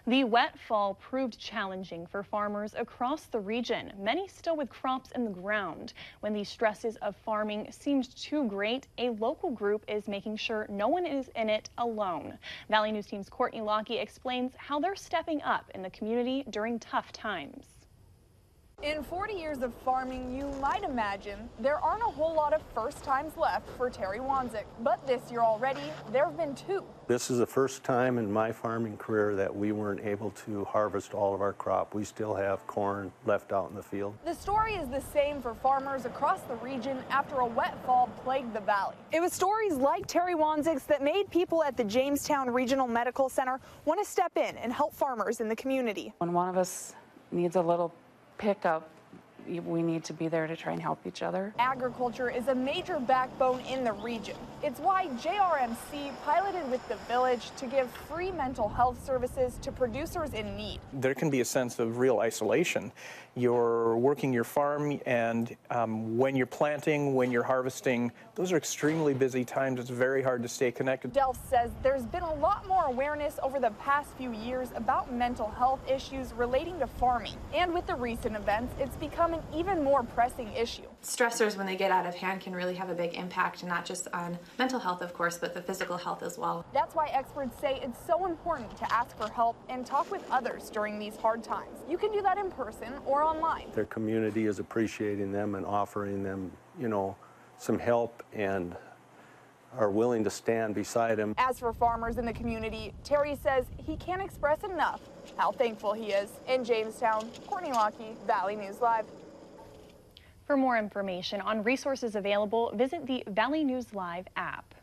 The wet fall proved challenging for farmers across the region, many still with crops in the ground. When the stresses of farming seemed too great, a local group is making sure no one is in it alone. Valley News Team's Courtney Lockie explains how they're stepping up in the community during tough times. In 40 years of farming, you might imagine there aren't a whole lot of first times left for Terry Wanzek. But this year already, there have been two. This is the first time in my farming career that we weren't able to harvest all of our crop. We still have corn left out in the field. The story is the same for farmers across the region after a wet fall plagued the valley. It was stories like Terry Wanzek's that made people at the Jamestown Regional Medical Center want to step in and help farmers in the community. When one of us needs a little pickup, we need to be there to try and help each other. Agriculture is a major backbone in the region. It's why JRMC piloted with the village to give free mental health services to producers in need. There can be a sense of real isolation. You're working your farm, and when you're planting, when you're harvesting, those are extremely busy times. It's very hard to stay connected. Delph says there's been a lot more awareness over the past few years about mental health issues relating to farming. And with the recent events, it's become an even more pressing issue. Stressors, when they get out of hand, can really have a big impact, not just on mental health, of course, but the physical health as well. That's why experts say it's so important to ask for help and talk with others during these hard times. You can do that in person or online. Their community is appreciating them and offering them, some help, and are willing to stand beside them. As for farmers in the community, Terry says he can't express enough how thankful he is. In Jamestown, Courtney Lockie, Valley News Live. For more information on resources available, visit the Valley News Live app.